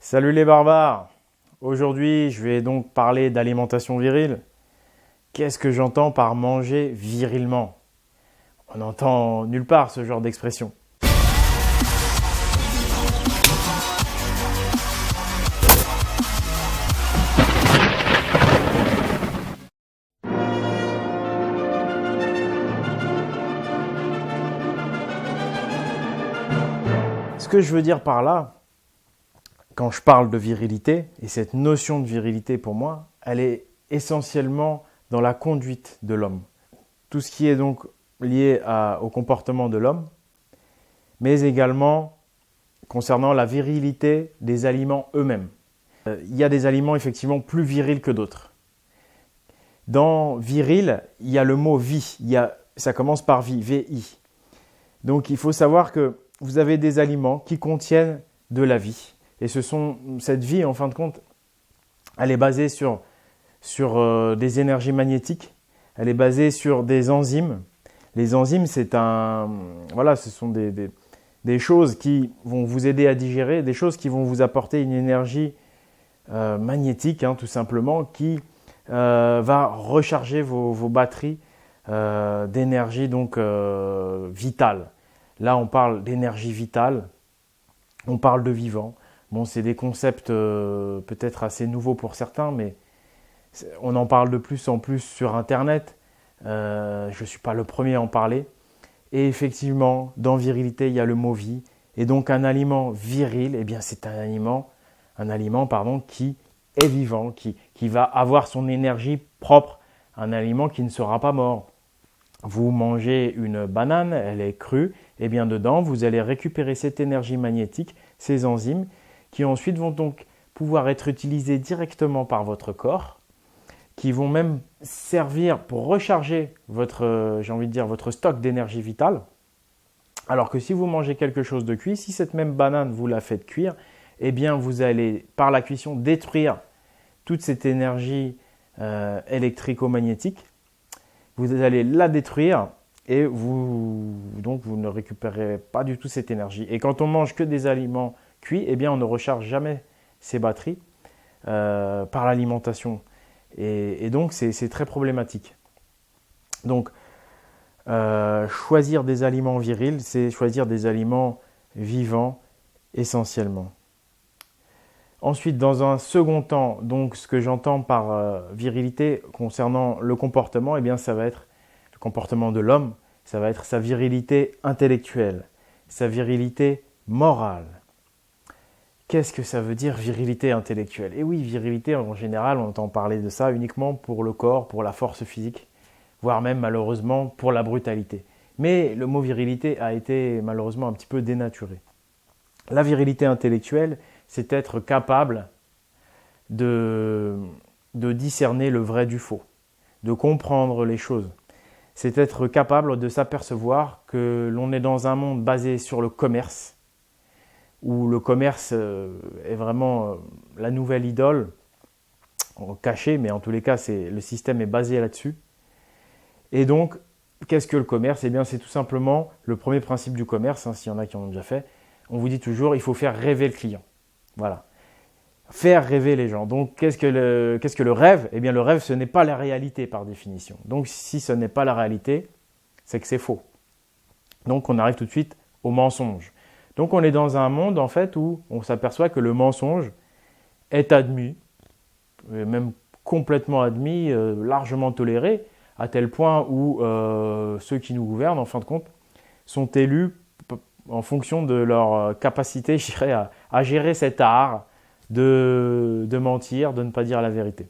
Salut les barbares! Aujourd'hui, je vais donc parler d'alimentation virile. Qu'est-ce que j'entends par manger virilement? On n'entend nulle part ce genre d'expression. Ce que je veux dire par là, quand je parle de virilité, et cette notion de virilité pour moi, elle est essentiellement dans la conduite de l'homme. Tout ce qui est donc lié au comportement de l'homme, mais également concernant la virilité des aliments eux-mêmes. Il y a des aliments effectivement plus virils que d'autres. Dans viril, il y a le mot vie, ça commence par vie, V-I. Donc il faut savoir que vous avez des aliments qui contiennent de la vie. Et cette vie, en fin de compte, elle est basée sur des énergies magnétiques, elle est basée sur des enzymes. Les enzymes, ce sont des choses qui vont vous aider à digérer, des choses qui vont vous apporter une énergie magnétique, tout simplement, qui va recharger vos batteries d'énergie donc vitale. Là, on parle d'énergie vitale, on parle de vivant. Bon, c'est des concepts peut-être assez nouveaux pour certains, mais on en parle de plus en plus sur Internet. Je ne suis pas le premier à en parler. Et effectivement, dans virilité, il y a le mot vie. Et donc, un aliment viril, eh bien, c'est un aliment qui est vivant, qui va avoir son énergie propre. Un aliment qui ne sera pas mort. Vous mangez une banane, elle est crue, et bien dedans, vous allez récupérer cette énergie magnétique, ces enzymes, qui ensuite vont donc pouvoir être utilisées directement par votre corps, qui vont même servir pour recharger votre stock d'énergie vitale. Alors que si vous mangez quelque chose de cuit, si cette même banane vous la faites cuire, eh bien vous allez par la cuisson détruire toute cette énergie électrico-magnétique. Vous allez la détruire et vous ne récupérez pas du tout cette énergie. Et quand on mange que des aliments cuits, eh bien on ne recharge jamais ces batteries par l'alimentation. Et donc c'est très problématique. Donc choisir des aliments virils, c'est choisir des aliments vivants essentiellement. Ensuite, dans un second temps, donc ce que j'entends par virilité concernant le comportement, eh bien ça va être le comportement de l'homme, ça va être sa virilité intellectuelle, sa virilité morale. Qu'est-ce que ça veut dire virilité intellectuelle? Et oui, virilité en général, on entend parler de ça uniquement pour le corps, pour la force physique, voire même malheureusement pour la brutalité. Mais le mot virilité a été malheureusement un petit peu dénaturé. La virilité intellectuelle, c'est être capable de discerner le vrai du faux, de comprendre les choses. C'est être capable de s'apercevoir que l'on est dans un monde basé sur le commerce, où le commerce est vraiment la nouvelle idole, cachée, mais en tous les cas, le système est basé là-dessus. Et donc, qu'est-ce que le commerce? Eh bien, c'est tout simplement le premier principe du commerce, s'il y en a qui en ont déjà fait. On vous dit toujours, il faut faire rêver le client. Voilà. Faire rêver les gens. Donc, qu'est-ce que le rêve? Eh bien, le rêve, ce n'est pas la réalité par définition. Donc, si ce n'est pas la réalité, c'est que c'est faux. Donc, on arrive tout de suite au mensonge. Donc, on est dans un monde, en fait, où on s'aperçoit que le mensonge est admis, même complètement admis, largement toléré, à tel point où ceux qui nous gouvernent, en fin de compte, sont élus en fonction de leur capacité, je dirais, à gérer cet art de mentir, de ne pas dire la vérité.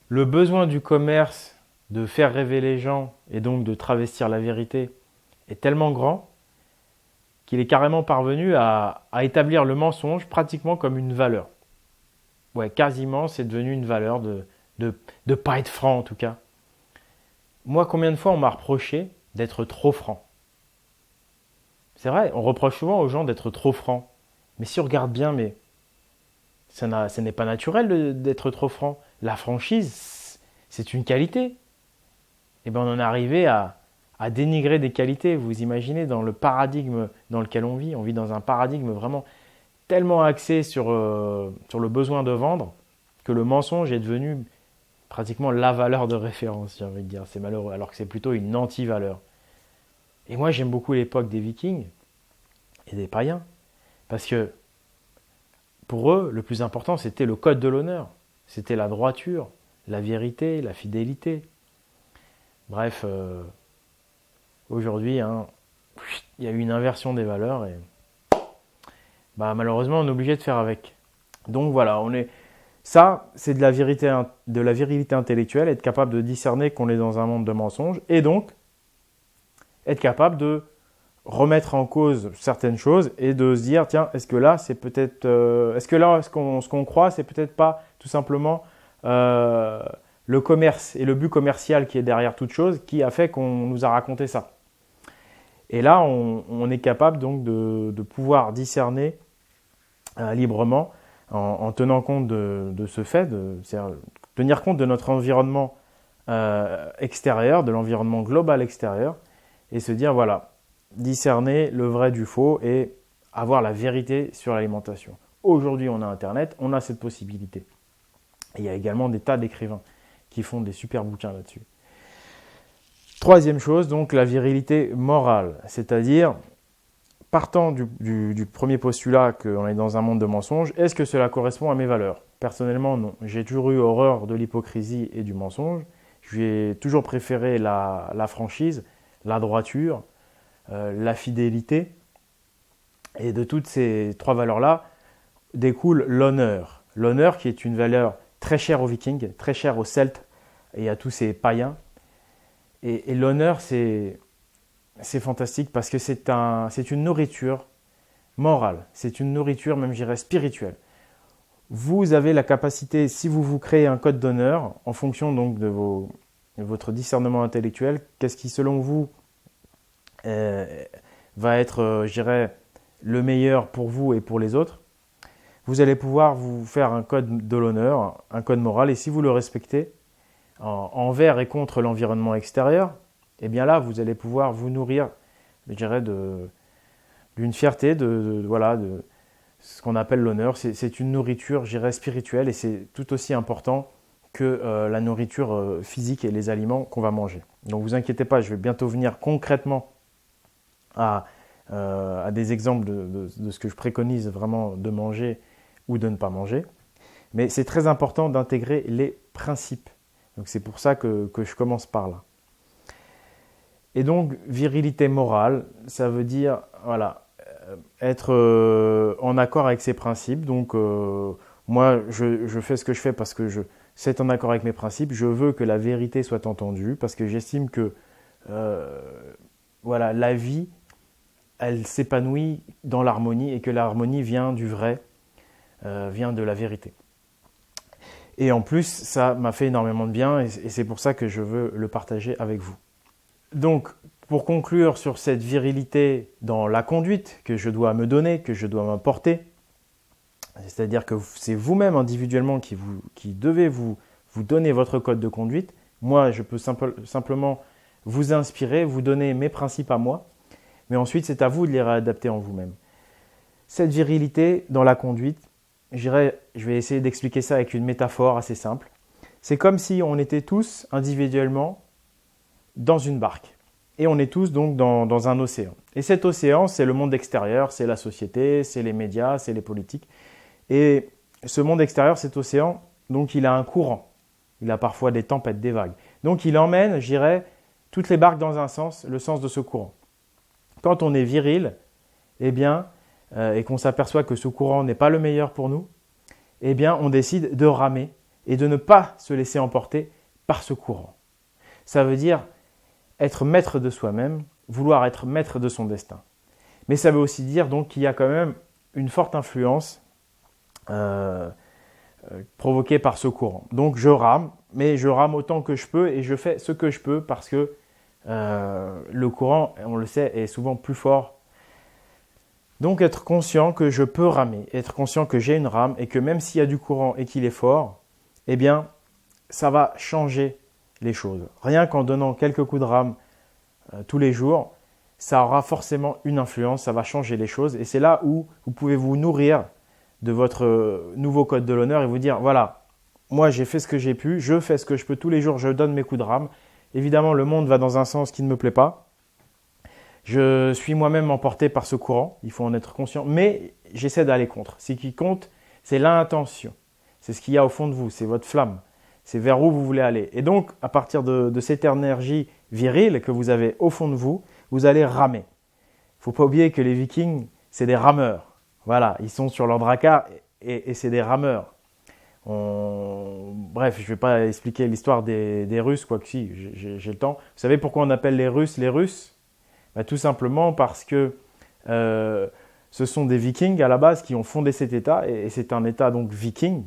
Le besoin du commerce de faire rêver les gens et donc de travestir la vérité est tellement grand qu'il est carrément parvenu à établir le mensonge pratiquement comme une valeur. Ouais, quasiment, c'est devenu une valeur de pas être franc en tout cas. Moi, combien de fois on m'a reproché d'être trop franc? C'est vrai, on reproche souvent aux gens d'être trop franc. Mais si on regarde bien, mais ce n'est pas naturel d'être trop franc. La franchise, c'est une qualité. Et bien on en est arrivé à dénigrer des qualités. Vous imaginez dans le paradigme dans lequel on vit dans un paradigme vraiment tellement axé sur le besoin de vendre que le mensonge est devenu pratiquement la valeur de référence, j'ai envie de dire. C'est malheureux, alors que c'est plutôt une anti-valeur. Et moi, j'aime beaucoup l'époque des Vikings et des païens, parce que pour eux, le plus important, c'était le code de l'honneur. C'était la droiture, la vérité, la fidélité. Bref, aujourd'hui, hein, il y a eu une inversion des valeurs et malheureusement, on est obligé de faire avec. Donc voilà, ça, c'est de la virilité intellectuelle, être capable de discerner qu'on est dans un monde de mensonges et donc être capable de remettre en cause certaines choses et de se dire, tiens, est-ce que là, ce qu'on croit, c'est peut-être pas tout simplement le commerce et le but commercial qui est derrière toute chose qui a fait qu'on nous a raconté ça. Et là, on est capable donc de pouvoir discerner librement en tenant compte de ce fait, c'est-à-dire tenir compte de notre environnement extérieur, de l'environnement global extérieur, et se dire, voilà, discerner le vrai du faux et avoir la vérité sur l'alimentation. Aujourd'hui, on a Internet, on a cette possibilité. Et il y a également des tas d'écrivains qui font des super bouquins là-dessus. Troisième chose, donc la virilité morale, c'est-à-dire, partant du premier postulat qu'on est dans un monde de mensonges, est-ce que cela correspond à mes valeurs? Personnellement, non. J'ai toujours eu horreur de l'hypocrisie et du mensonge. J'ai toujours préféré la franchise, la droiture, la fidélité. Et de toutes ces trois valeurs-là découle l'honneur. L'honneur qui est une valeur très chère aux Vikings, très chère aux Celtes et à tous ces païens. Et l'honneur, c'est fantastique parce que c'est une nourriture morale, c'est une nourriture même, je dirais, spirituelle. Vous avez la capacité, si vous créez un code d'honneur, en fonction donc de votre discernement intellectuel, qu'est-ce qui selon vous va être, je dirais, le meilleur pour vous et pour les autres, vous allez pouvoir vous faire un code de l'honneur, un code moral, et si vous le respectez, envers et contre l'environnement extérieur, et bien là, vous allez pouvoir vous nourrir, je dirais, d'une fierté, de ce qu'on appelle l'honneur. C'est une nourriture, je dirais, spirituelle, et c'est tout aussi important que la nourriture physique et les aliments qu'on va manger. Donc, vous inquiétez pas, je vais bientôt venir concrètement à des exemples de ce que je préconise vraiment de manger ou de ne pas manger. Mais c'est très important d'intégrer les principes. Donc c'est pour ça que je commence par là. Et donc, virilité morale, ça veut dire voilà, être en accord avec ses principes. Donc, moi, je fais ce que je fais parce que c'est en accord avec mes principes. Je veux que la vérité soit entendue parce que j'estime que la vie, elle s'épanouit dans l'harmonie et que l'harmonie vient du vrai, vient de la vérité. Et en plus, ça m'a fait énormément de bien et c'est pour ça que je veux le partager avec vous. Donc, pour conclure sur cette virilité dans la conduite que je dois me donner, que je dois m'apporter, c'est-à-dire que c'est vous-même individuellement qui devez vous donner votre code de conduite. Moi, je peux simplement vous inspirer, vous donner mes principes à moi, mais ensuite, c'est à vous de les réadapter en vous-même. Cette virilité dans la conduite, je vais essayer d'expliquer ça avec une métaphore assez simple. C'est comme si on était tous individuellement dans une barque. Et on est tous donc dans un océan. Et cet océan, c'est le monde extérieur, c'est la société, c'est les médias, c'est les politiques. Et ce monde extérieur, cet océan, donc il a un courant. Il a parfois des tempêtes, des vagues. Donc il emmène, je dirais, toutes les barques dans un sens, le sens de ce courant. Quand on est viril, eh bien, et qu'on s'aperçoit que ce courant n'est pas le meilleur pour nous, eh bien, on décide de ramer et de ne pas se laisser emporter par ce courant. Ça veut dire être maître de soi-même, vouloir être maître de son destin. Mais ça veut aussi dire donc qu'il y a quand même une forte influence provoquée par ce courant. Donc je rame, mais je rame autant que je peux et je fais ce que je peux parce que le courant, on le sait, est souvent plus fort. Donc être conscient que je peux ramer, être conscient que j'ai une rame et que même s'il y a du courant et qu'il est fort, eh bien ça va changer les choses. Rien qu'en donnant quelques coups de rame tous les jours, ça aura forcément une influence, ça va changer les choses et c'est là où vous pouvez vous nourrir de votre nouveau code de l'honneur et vous dire, voilà, moi j'ai fait ce que j'ai pu, je fais ce que je peux tous les jours, je donne mes coups de rame. Évidemment, le monde va dans un sens qui ne me plaît pas. Je suis moi-même emporté par ce courant, il faut en être conscient, mais j'essaie d'aller contre. Ce qui compte, c'est l'intention. C'est ce qu'il y a au fond de vous, c'est votre flamme. C'est vers où vous voulez aller. Et donc, à partir de cette énergie virile que vous avez au fond de vous, vous allez ramer. Il ne faut pas oublier que les Vikings, c'est des rameurs. Voilà, ils sont sur leur drakkar et c'est des rameurs. Bref, je ne vais pas expliquer l'histoire des Russes, quoique si, j'ai le temps. Vous savez pourquoi on appelle les Russes les Russes? Tout simplement parce que ce sont des Vikings à la base qui ont fondé cet État, et c'est un État donc viking.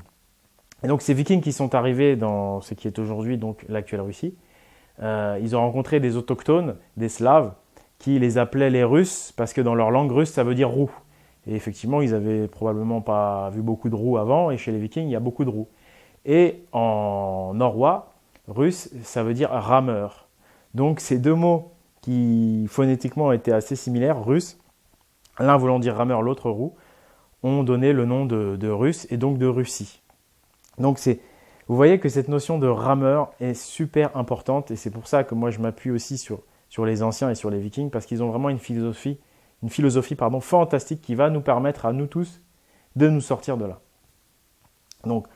Et donc ces Vikings qui sont arrivés dans ce qui est aujourd'hui donc l'actuelle Russie, ils ont rencontré des autochtones, des Slaves, qui les appelaient les Russes parce que dans leur langue russe ça veut dire roux. Et effectivement ils avaient probablement pas vu beaucoup de roux avant, et chez les Vikings il y a beaucoup de roux. Et en norrois, russe, ça veut dire rameur. Donc ces deux mots qui phonétiquement étaient assez similaires, russe, l'un voulant dire rameur, l'autre roux, ont donné le nom de russe et donc de Russie. Donc vous voyez que cette notion de rameur est super importante, et c'est pour ça que moi je m'appuie aussi sur les anciens et sur les Vikings, parce qu'ils ont vraiment une philosophie fantastique qui va nous permettre à nous tous de nous sortir de là. Donc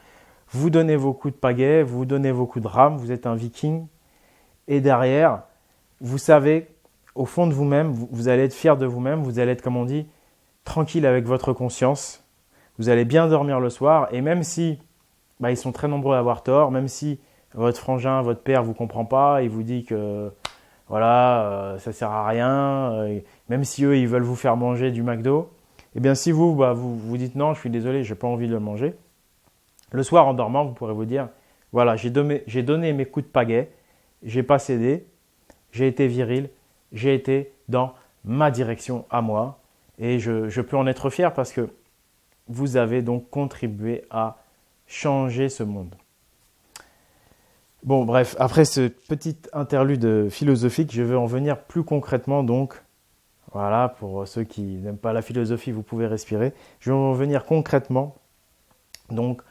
vous donnez vos coups de pagaie, vous donnez vos coups de rame, vous êtes un Viking, et derrière, vous savez, au fond de vous-même, vous allez être fier de vous-même, vous allez être, comme on dit, tranquille avec votre conscience, vous allez bien dormir le soir, et même si ils sont très nombreux à avoir tort, même si votre frangin, votre père ne vous comprend pas, il vous dit que voilà, ça ne sert à rien, même si eux, ils veulent vous faire manger du McDo, eh bien si vous dites non, je suis désolé, je n'ai pas envie de le manger, le soir en dormant, vous pourrez vous dire, voilà, j'ai donné mes coups de pagaie, j'ai pas cédé, j'ai été viril, j'ai été dans ma direction à moi, et je peux en être fier parce que vous avez donc contribué à changer ce monde. Bon, bref, après ce petit interlude philosophique, je vais en venir plus concrètement donc. Voilà, pour ceux qui n'aiment pas la philosophie, vous pouvez respirer. Je vais en venir concrètement donc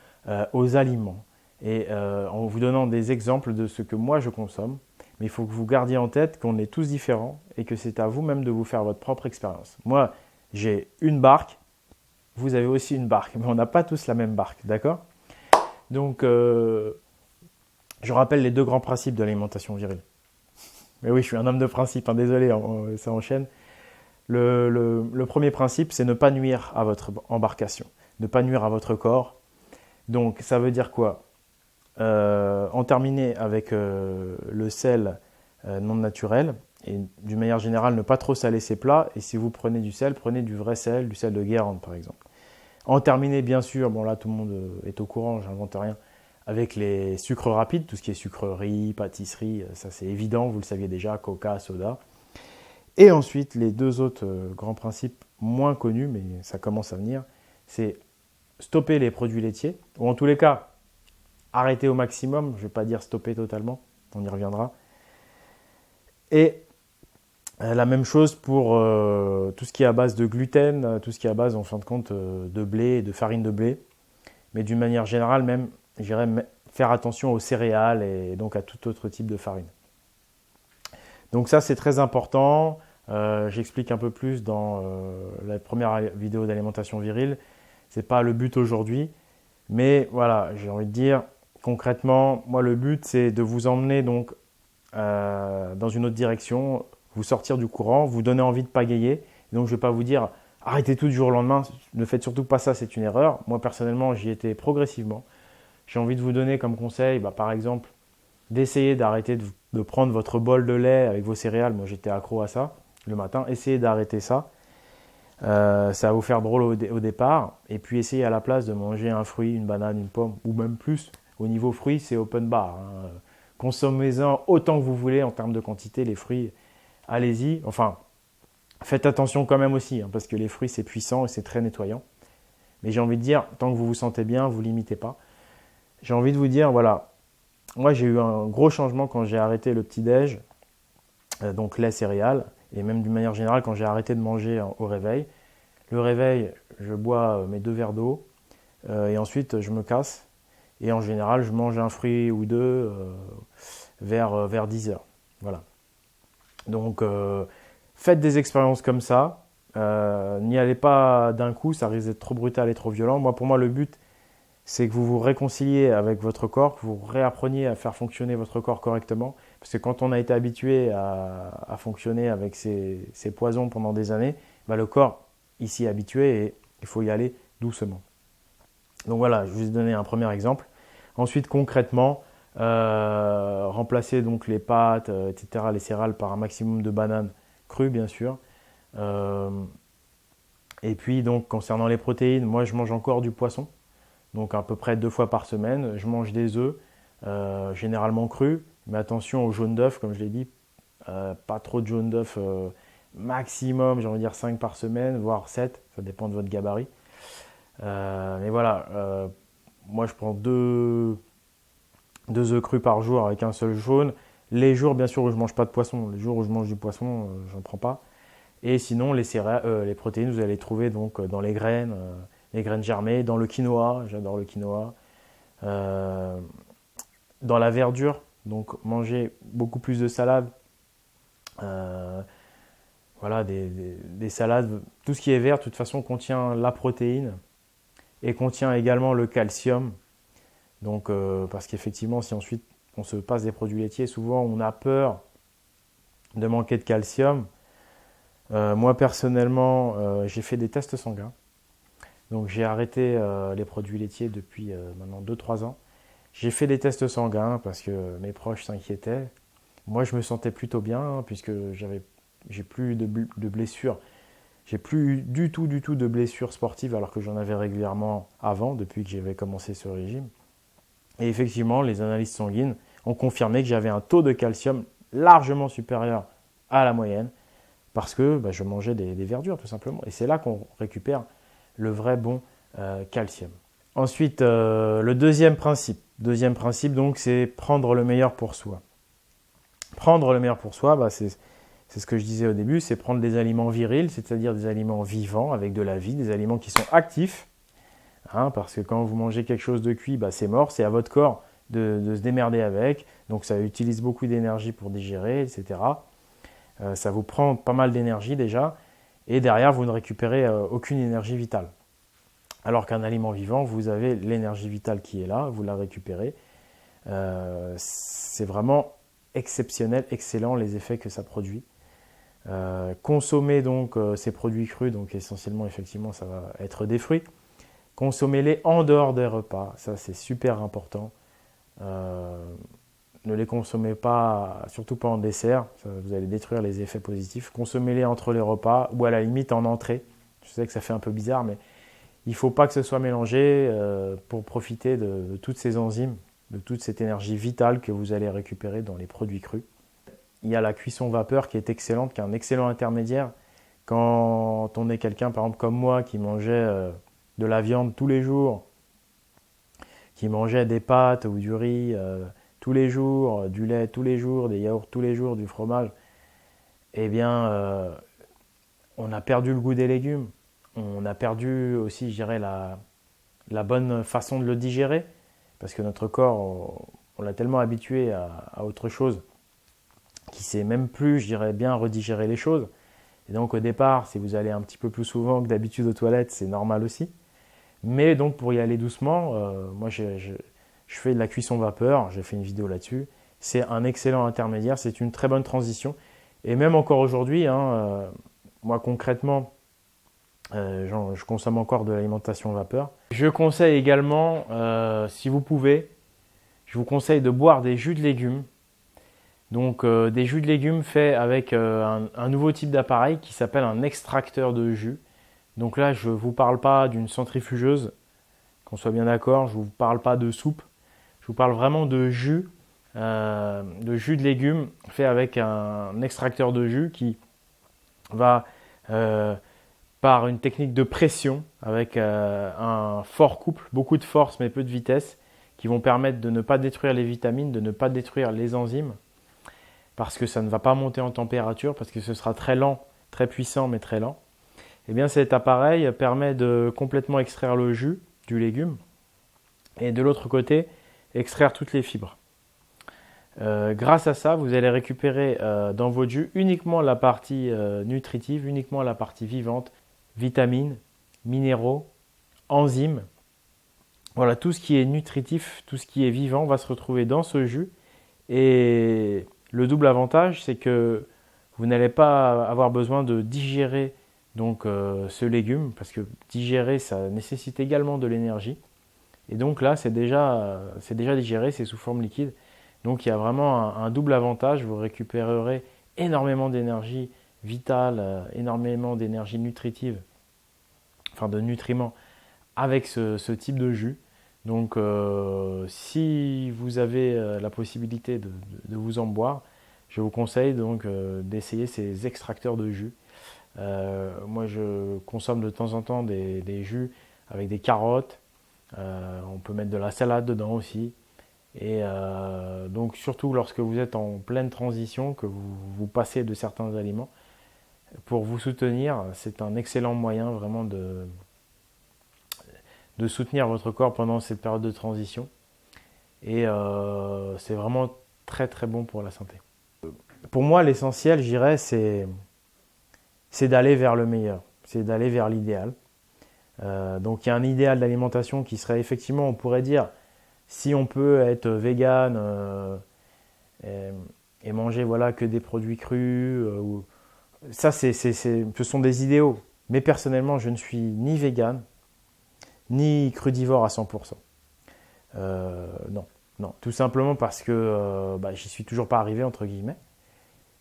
aux aliments, et en vous donnant des exemples de ce que moi je consomme. Mais il faut que vous gardiez en tête qu'on est tous différents et que c'est à vous-même de vous faire votre propre expérience. Moi, j'ai une barque, vous avez aussi une barque, mais on n'a pas tous la même barque, d'accord? Donc, je rappelle les deux grands principes de l'alimentation virile. Mais oui, je suis un homme de principe, désolé, ça enchaîne. Le premier principe, c'est ne pas nuire à votre embarcation, ne pas nuire à votre corps. Donc, ça veut dire quoi? En terminer avec le sel non naturel, et d'une manière générale ne pas trop saler ses plats, et si vous prenez du sel, prenez du vrai sel, du sel de Guérande par exemple. En terminer bien sûr, bon là tout le monde est au courant, j'invente rien, avec les sucres rapides, tout ce qui est sucrerie, pâtisserie, ça c'est évident, vous le saviez déjà, coca, soda. Et ensuite les deux autres grands principes moins connus, mais ça commence à venir, c'est stopper les produits laitiers, ou en tous les cas arrêter au maximum, je ne vais pas dire stopper totalement, on y reviendra. Et la même chose pour tout ce qui est à base de gluten, tout ce qui est à base en fin de compte de blé et de farine de blé. Mais d'une manière générale même, j'irais faire attention aux céréales et donc à tout autre type de farine. Donc ça c'est très important, j'explique un peu plus dans la première vidéo d'alimentation virile. Ce n'est pas le but aujourd'hui, mais voilà, j'ai envie de dire, concrètement, moi le but c'est de vous emmener donc dans une autre direction, vous sortir du courant, vous donner envie de pagayer. Donc je ne vais pas vous dire arrêtez tout du jour au lendemain, ne faites surtout pas ça, c'est une erreur. Moi personnellement j'y étais progressivement. J'ai envie de vous donner comme conseil, par exemple, d'essayer d'arrêter de prendre votre bol de lait avec vos céréales. Moi j'étais accro à ça le matin, essayez d'arrêter ça. Ça va vous faire drôle au départ, et puis essayez à la place de manger un fruit, une banane, une pomme, ou même plus. Au niveau fruits, c'est open bar. Consommez-en autant que vous voulez en termes de quantité, les fruits, allez-y. Enfin, faites attention quand même aussi, parce que les fruits c'est puissant et c'est très nettoyant. Mais j'ai envie de dire, tant que vous vous sentez bien, vous ne limitez pas. J'ai envie de vous dire, voilà, moi j'ai eu un gros changement quand j'ai arrêté le petit-déj, donc lait, céréales, et même d'une manière générale quand j'ai arrêté de manger au réveil. Le réveil, je bois mes 2 verres d'eau, et ensuite je me casse. Et en général, je mange un fruit ou deux vers 10 heures. Voilà. Donc, faites des expériences comme ça. N'y allez pas d'un coup, ça risque d'être trop brutal et trop violent. Pour moi, le but, c'est que vous vous réconciliez avec votre corps, que vous réappreniez à faire fonctionner votre corps correctement. Parce que quand on a été habitué à fonctionner avec ces poisons pendant des années, le corps, il s'y est habitué et il faut y aller doucement. Donc voilà, je vais vous donner un premier exemple. Ensuite, concrètement, remplacer donc les pâtes, etc., les céréales par un maximum de bananes crues, bien sûr. Et puis, donc, concernant les protéines, moi, je mange encore du poisson. Donc, à peu près 2 fois par semaine. Je mange des œufs, généralement crus. Mais attention au jaune d'œuf, comme je l'ai dit. Pas trop de jaune d'œuf. Maximum, j'ai envie de dire 5 par semaine, voire 7. Ça dépend de votre gabarit. Mais voilà, moi, je prends 2 œufs crus par jour avec un seul jaune. Les jours, bien sûr, où je ne mange pas de poisson. Les jours où je mange du poisson, j'en prends pas. Et sinon, les protéines, vous allez les trouver donc dans les graines germées, dans le quinoa, j'adore le quinoa, dans la verdure, donc manger beaucoup plus de salades, voilà, des salades, tout ce qui est vert, de toute façon, contient la protéine et contient également le calcium. Donc, parce qu'effectivement, si ensuite on se passe des produits laitiers, souvent on a peur de manquer de calcium. Moi personnellement, j'ai fait des tests sanguins. Donc j'ai arrêté les produits laitiers depuis maintenant 2-3 ans. J'ai fait des tests sanguins parce que mes proches s'inquiétaient. Moi je me sentais plutôt bien puisque j'ai plus de blessures. J'ai plus du tout de blessures sportives alors que j'en avais régulièrement avant, depuis que j'avais commencé ce régime. Et effectivement, les analyses sanguines ont confirmé que j'avais un taux de calcium largement supérieur à la moyenne parce que je mangeais des verdures tout simplement. Et c'est là qu'on récupère le vrai bon calcium. Ensuite, le deuxième principe. Deuxième principe, donc, c'est prendre le meilleur pour soi. Prendre le meilleur pour soi, c'est ce que je disais au début, c'est prendre des aliments virils, c'est-à-dire des aliments vivants avec de la vie, des aliments qui sont actifs. Parce que quand vous mangez quelque chose de cuit, c'est mort, c'est à votre corps de se démerder avec. Donc ça utilise beaucoup d'énergie pour digérer, etc. Ça vous prend pas mal d'énergie déjà. Et derrière, vous ne récupérez aucune énergie vitale. Alors qu'un aliment vivant, vous avez l'énergie vitale qui est là, vous la récupérez. C'est vraiment exceptionnel, excellent les effets que ça produit. Consommez donc ces produits crus, donc essentiellement, effectivement, ça va être des fruits. Consommez-les en dehors des repas, ça c'est super important. Ne les consommez pas, surtout pas en dessert, vous allez détruire les effets positifs. Consommez-les entre les repas ou à la limite en entrée. Je sais que ça fait un peu bizarre, mais il ne faut pas que ce soit mélangé pour profiter de toutes ces enzymes, de toute cette énergie vitale que vous allez récupérer dans les produits crus. Il y a la cuisson vapeur qui est excellente, qui est un excellent intermédiaire. Quand on est quelqu'un, par exemple comme moi, qui mangeait de la viande tous les jours, qui mangeait des pâtes ou du riz tous les jours, du lait tous les jours, des yaourts tous les jours, du fromage, eh bien, on a perdu le goût des légumes. On a perdu aussi, je dirais, la bonne façon de le digérer, parce que notre corps, on l'a tellement habitué à autre chose, qu'il ne sait même plus, je dirais, bien redigérer les choses. Et donc au départ, si vous allez un petit peu plus souvent que d'habitude aux toilettes, c'est normal aussi. Mais donc pour y aller doucement, moi je fais de la cuisson vapeur, j'ai fait une vidéo là-dessus. C'est un excellent intermédiaire, c'est une très bonne transition. Et même encore aujourd'hui, moi concrètement, je consomme encore de l'alimentation vapeur. Je conseille également, si vous pouvez, je vous conseille de boire des jus de légumes. Donc des jus de légumes faits avec un nouveau type d'appareil qui s'appelle un extracteur de jus. Donc là, je ne vous parle pas d'une centrifugeuse, qu'on soit bien d'accord, je ne vous parle pas de soupe, je vous parle vraiment de jus de légumes fait avec un extracteur de jus qui va, par une technique de pression, avec un fort couple, beaucoup de force mais peu de vitesse, qui vont permettre de ne pas détruire les vitamines, de ne pas détruire les enzymes, parce que ça ne va pas monter en température, parce que ce sera très lent, très puissant mais très lent. Eh bien, cet appareil permet de complètement extraire le jus du légume. Et de l'autre côté, extraire toutes les fibres. Grâce à ça, vous allez récupérer dans votre jus uniquement la partie nutritive, uniquement la partie vivante, vitamines, minéraux, enzymes. Voilà, tout ce qui est nutritif, tout ce qui est vivant va se retrouver dans ce jus. Et le double avantage, c'est que vous n'allez pas avoir besoin de digérer donc, ce légume, parce que digérer, ça nécessite également de l'énergie. Et donc là, c'est déjà digéré, c'est sous forme liquide. Donc il y a vraiment un double avantage, vous récupérerez énormément d'énergie vitale, énormément d'énergie nutritive, enfin de nutriments avec ce type de jus. Donc si vous avez la possibilité de vous en boire, je vous conseille donc d'essayer ces extracteurs de jus. Moi je consomme de temps en temps des jus avec des carottes, on peut mettre de la salade dedans aussi. Et donc surtout lorsque vous êtes en pleine transition, que vous passez de certains aliments, pour vous soutenir, c'est un excellent moyen vraiment de soutenir votre corps pendant cette période de transition. Et c'est vraiment très très bon pour la santé. Pour moi, l'essentiel, je dirais, c'est d'aller vers le meilleur, c'est d'aller vers l'idéal. Donc il y a un idéal d'alimentation qui serait effectivement, on pourrait dire, si on peut être vegan et manger voilà, que des produits crus, ça ce sont des idéaux. Mais personnellement, je ne suis ni vegan, ni crudivore à 100%. Non, tout simplement parce que j'y suis toujours pas arrivé, entre guillemets.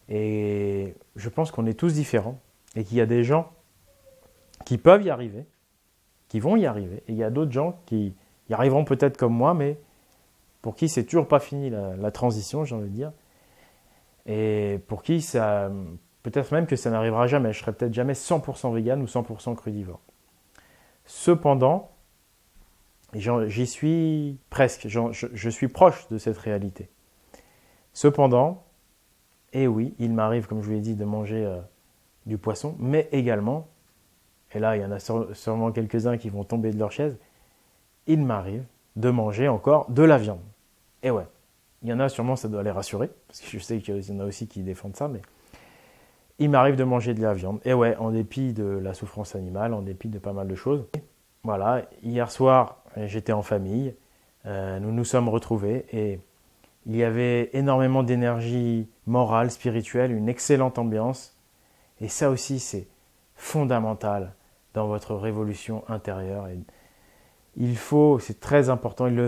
Et je pense qu'on est tous différents et qu'il y a des gens qui peuvent y arriver, qui vont y arriver, et il y a d'autres gens qui y arriveront peut-être comme moi, mais pour qui c'est toujours pas fini la transition, j'ai envie de dire. Et pour qui ça, peut-être même que ça n'arrivera jamais. Je serai peut-être jamais 100% vegan ou 100% crudivore. Cependant, j'y suis presque, je suis proche de cette réalité. Cependant, et oui, il m'arrive, comme je vous l'ai dit, de manger du poisson, mais également, et là il y en a sûrement quelques-uns qui vont tomber de leur chaise, il m'arrive de manger encore de la viande. Et ouais, il y en a sûrement, ça doit les rassurer, parce que je sais qu'il y en a aussi qui défendent ça, mais il m'arrive de manger de la viande. Et ouais, en dépit de la souffrance animale, en dépit de pas mal de choses. Voilà, hier soir, j'étais en famille, nous nous sommes retrouvés et il y avait énormément d'énergie morale, spirituelle, une excellente ambiance. Et ça aussi, c'est fondamental dans votre révolution intérieure. Et c'est très important, il ne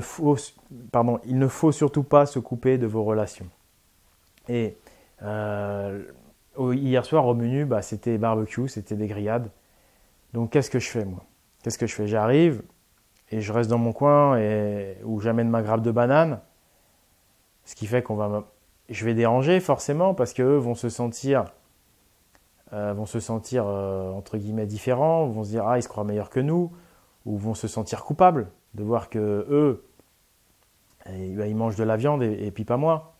faut surtout pas se couper de vos relations. Et hier soir, au menu, c'était barbecue, c'était des grillades. Donc, qu'est-ce que je fais, moi ? Qu'est-ce que je fais ? J'arrive et je reste dans mon coin où j'amène ma grappe de banane. Ce qui fait je vais déranger forcément parce qu'eux vont se sentir entre guillemets différents, vont se dire ils se croient meilleurs que nous, ou vont se sentir coupables de voir que eux ils mangent de la viande et puis pas moi.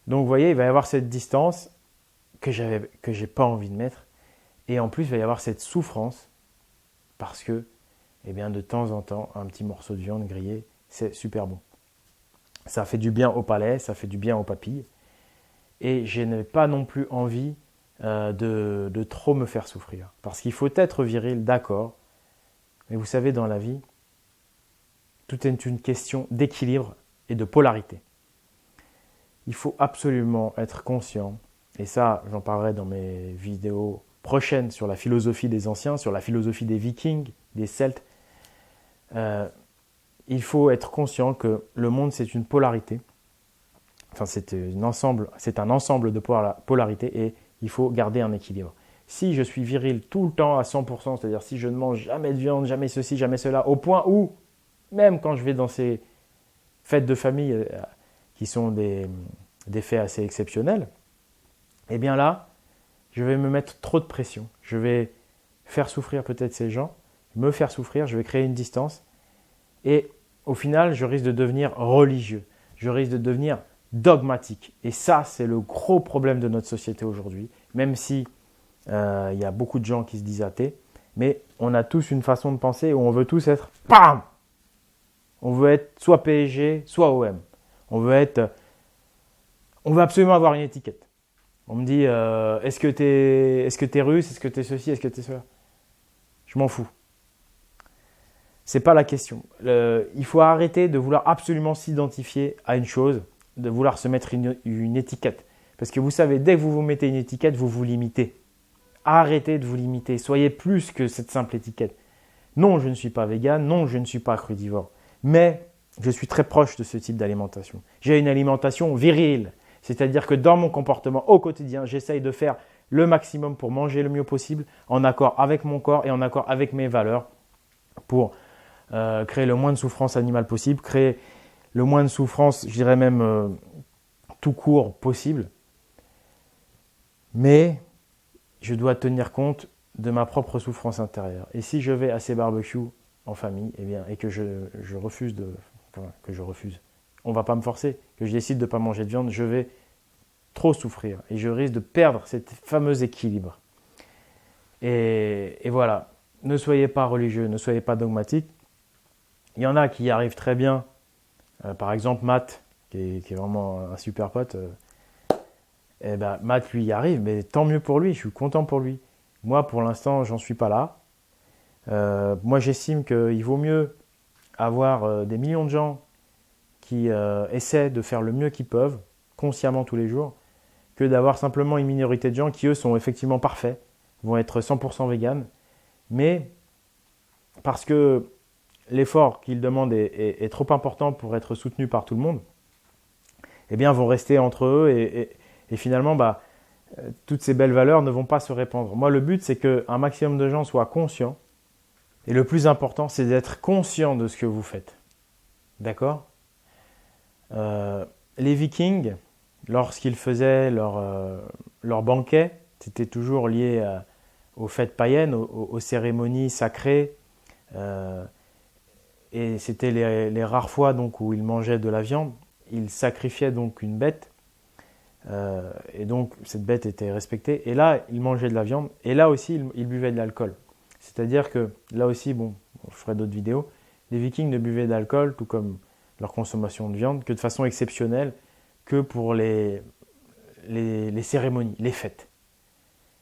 Donc vous voyez, il va y avoir cette distance que j'ai pas envie de mettre, et en plus il va y avoir cette souffrance parce que de temps en temps un petit morceau de viande grillée c'est super bon. Ça fait du bien au palais, ça fait du bien aux papilles. Et je n'ai pas non plus envie de trop me faire souffrir. Parce qu'il faut être viril, d'accord. Mais vous savez, dans la vie, tout est une question d'équilibre et de polarité. Il faut absolument être conscient, et ça, j'en parlerai dans mes vidéos prochaines sur la philosophie des anciens, sur la philosophie des Vikings, des Celtes. Il faut être conscient que le monde, c'est une polarité. Enfin, c'est un ensemble de polarités et il faut garder un équilibre. Si je suis viril tout le temps à 100%, c'est-à-dire si je ne mange jamais de viande, jamais ceci, jamais cela, au point où, même quand je vais dans ces fêtes de famille qui sont des faits assez exceptionnels, eh bien là, je vais me mettre trop de pression. Je vais faire souffrir peut-être ces gens, me faire souffrir, je vais créer une distance et au final, je risque de devenir religieux, je risque de devenir dogmatique. Et ça, c'est le gros problème de notre société aujourd'hui, même si il y a beaucoup de gens qui se disent athées. Mais on a tous une façon de penser où on veut tous être PAM. On veut être soit PSG, soit OM. On veut absolument avoir une étiquette. On me dit, est-ce que t'es russe, est-ce que t'es ceci, est-ce que t'es cela? Je m'en fous. C'est pas la question. Il faut arrêter de vouloir absolument s'identifier à une chose, de vouloir se mettre une étiquette. Parce que vous savez, dès que vous vous mettez une étiquette, vous vous limitez. Arrêtez de vous limiter. Soyez plus que cette simple étiquette. Non, je ne suis pas vegan. Non, je ne suis pas crudivore. Mais je suis très proche de ce type d'alimentation. J'ai une alimentation virile. C'est-à-dire que dans mon comportement au quotidien, j'essaye de faire le maximum pour manger le mieux possible, en accord avec mon corps et en accord avec mes valeurs, pour créer le moins de souffrance animale possible, créer le moins de souffrance, je dirais même tout court possible. Mais je dois tenir compte de ma propre souffrance intérieure. Et si je vais à ces barbecues en famille, eh bien, et que je refuse on ne va pas me forcer, que je décide de ne pas manger de viande, je vais trop souffrir et je risque de perdre cet fameux équilibre. Et voilà, ne soyez pas religieux, ne soyez pas dogmatiques. Il y en a qui y arrivent très bien, par exemple Matt, qui est vraiment un super pote. Matt, lui, y arrive, mais tant mieux pour lui, je suis content pour lui. Moi, pour l'instant, j'en suis pas là. Moi, j'estime qu'il vaut mieux avoir des millions de gens qui essaient de faire le mieux qu'ils peuvent, consciemment tous les jours, que d'avoir simplement une minorité de gens qui, eux, sont effectivement parfaits, vont être 100% véganes, mais parce que l'effort qu'ils demandent est trop important pour être soutenu par tout le monde, eh bien, vont rester entre eux et finalement, toutes ces belles valeurs ne vont pas se répandre. Moi, le but, c'est qu'un maximum de gens soient conscients, et le plus important, c'est d'être conscient de ce que vous faites. D'accord ? Les Vikings, lorsqu'ils faisaient leur banquet, c'était toujours lié aux fêtes païennes, aux cérémonies sacrées. Et c'était les rares fois donc, où ils mangeaient de la viande. Ils sacrifiaient donc une bête. Et donc cette bête était respectée. Et là, ils mangeaient de la viande. Et là aussi, ils buvaient de l'alcool. C'est-à-dire que là aussi, je ferai d'autres vidéos, les Vikings ne buvaient d'alcool, tout comme leur consommation de viande, que de façon exceptionnelle, que pour les cérémonies, les fêtes.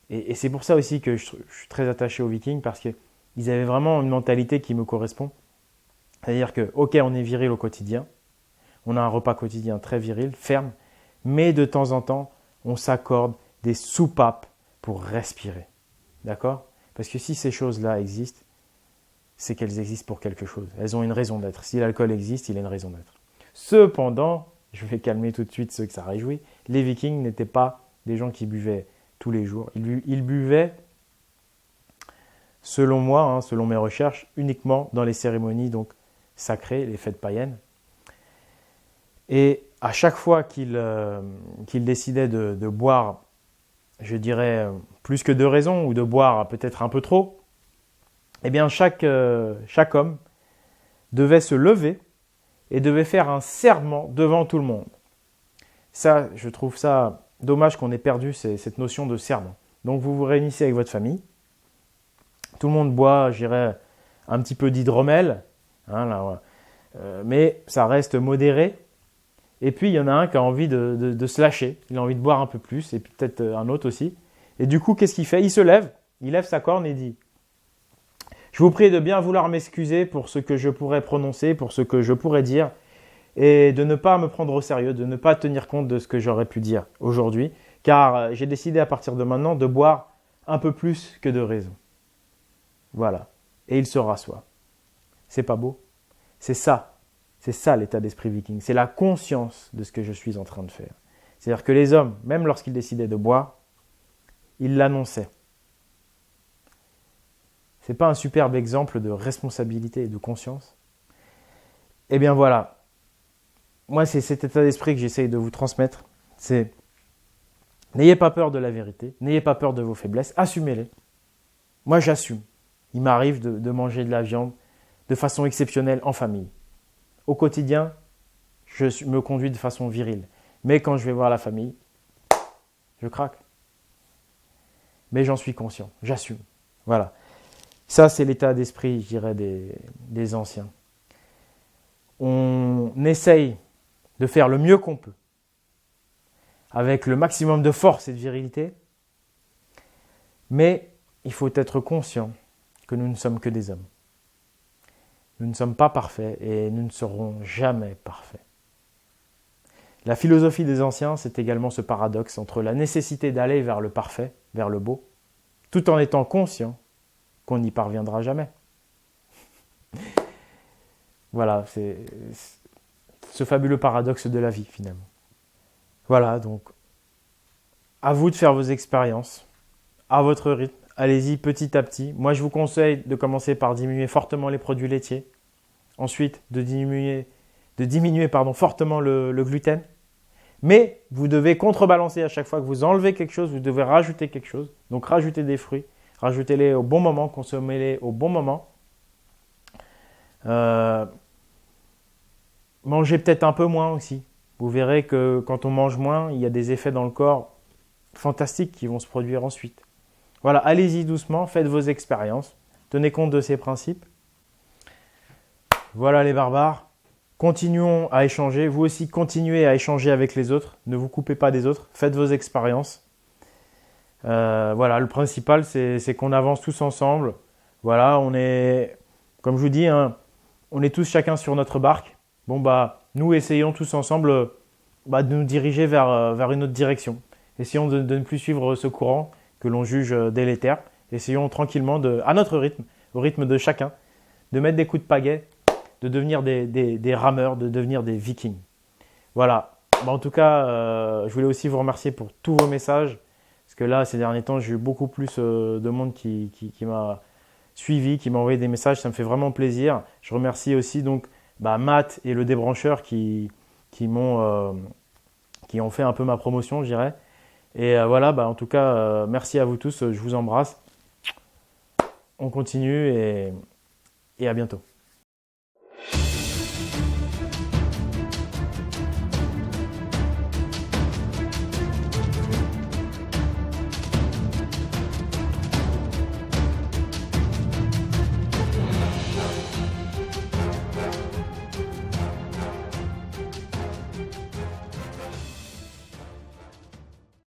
Et c'est pour ça aussi que je suis très attaché aux Vikings, parce qu'ils avaient vraiment une mentalité qui me correspond. C'est-à-dire que, ok, on est viril au quotidien, on a un repas quotidien très viril, ferme, mais de temps en temps, on s'accorde des soupapes pour respirer. D'accord ? Parce que si ces choses-là existent, c'est qu'elles existent pour quelque chose. Elles ont une raison d'être. Si l'alcool existe, il a une raison d'être. Cependant, je vais calmer tout de suite ceux que ça réjouit, les Vikings n'étaient pas des gens qui buvaient tous les jours. Ils buvaient, selon moi, selon mes recherches, uniquement dans les cérémonies donc sacrées, les fêtes païennes. Et à chaque fois qu'ils décidaient de boire, je dirais, plus que de raison, ou de boire peut-être un peu trop, eh bien chaque homme devait se lever et devait faire un serment devant tout le monde. Ça, je trouve ça dommage qu'on ait perdu cette notion de serment. Donc vous vous réunissez avec votre famille, tout le monde boit, je dirais, un petit peu d'hydromel, mais ça reste modéré. Et puis il y en a un qui a envie de se lâcher, il a envie de boire un peu plus, et peut-être un autre aussi. Et du coup, qu'est-ce qu'il fait ? Il lève sa corne et dit: je vous prie de bien vouloir m'excuser pour ce que je pourrais prononcer, pour ce que je pourrais dire, et de ne pas me prendre au sérieux, de ne pas tenir compte de ce que j'aurais pu dire aujourd'hui, car j'ai décidé à partir de maintenant de boire un peu plus que de raison. Voilà. Et il se rassoit. C'est pas beau ? C'est ça l'état d'esprit viking. C'est la conscience de ce que je suis en train de faire. C'est-à-dire que les hommes, même lorsqu'ils décidaient de boire, ils l'annonçaient. C'est pas un superbe exemple de responsabilité et de conscience ? Eh bien voilà. Moi, c'est cet état d'esprit que j'essaye de vous transmettre. C'est: n'ayez pas peur de la vérité, n'ayez pas peur de vos faiblesses, assumez-les. Moi, j'assume. Il m'arrive de manger de la viande de façon exceptionnelle en famille. Au quotidien, je me conduis de façon virile. Mais quand je vais voir la famille, je craque. Mais j'en suis conscient, j'assume. Voilà. Ça, c'est l'état d'esprit, je dirais, des anciens. On essaye de faire le mieux qu'on peut, avec le maximum de force et de virilité, mais il faut être conscient que nous ne sommes que des hommes. Nous ne sommes pas parfaits et nous ne serons jamais parfaits. La philosophie des anciens, c'est également ce paradoxe entre la nécessité d'aller vers le parfait, vers le beau, tout en étant conscient qu'on n'y parviendra jamais. Voilà, c'est ce fabuleux paradoxe de la vie finalement. Voilà, donc à vous de faire vos expériences, à votre rythme, allez-y petit à petit. Moi, je vous conseille de commencer par diminuer fortement les produits laitiers, ensuite de diminuer fortement le gluten. Mais vous devez contrebalancer à chaque fois que vous enlevez quelque chose, vous devez rajouter quelque chose. Donc rajoutez des fruits, rajoutez-les au bon moment, consommez-les au bon moment. Mangez peut-être un peu moins aussi. Vous verrez que quand on mange moins, il y a des effets dans le corps fantastiques qui vont se produire ensuite. Voilà, allez-y doucement, faites vos expériences, tenez compte de ces principes. Voilà les barbares. Continuons à échanger. Vous aussi, continuez à échanger avec les autres. Ne vous coupez pas des autres. Faites vos expériences. Voilà, le principal, c'est qu'on avance tous ensemble. Voilà, on est, comme je vous dis, hein, on est tous chacun sur notre barque. Bon, nous essayons tous ensemble de nous diriger vers une autre direction. Essayons de ne plus suivre ce courant que l'on juge délétère. Essayons tranquillement, à notre rythme, au rythme de chacun, de mettre des coups de pagaie, de devenir des rameurs, de devenir des vikings. Voilà. En tout cas, je voulais aussi vous remercier pour tous vos messages. Parce que là, ces derniers temps, j'ai eu beaucoup plus de monde qui m'a suivi, qui m'a envoyé des messages. Ça me fait vraiment plaisir. Je remercie aussi donc Matt et le débrancheur qui ont fait un peu ma promotion, je dirais. Et voilà, en tout cas, merci à vous tous. Je vous embrasse. On continue et à bientôt.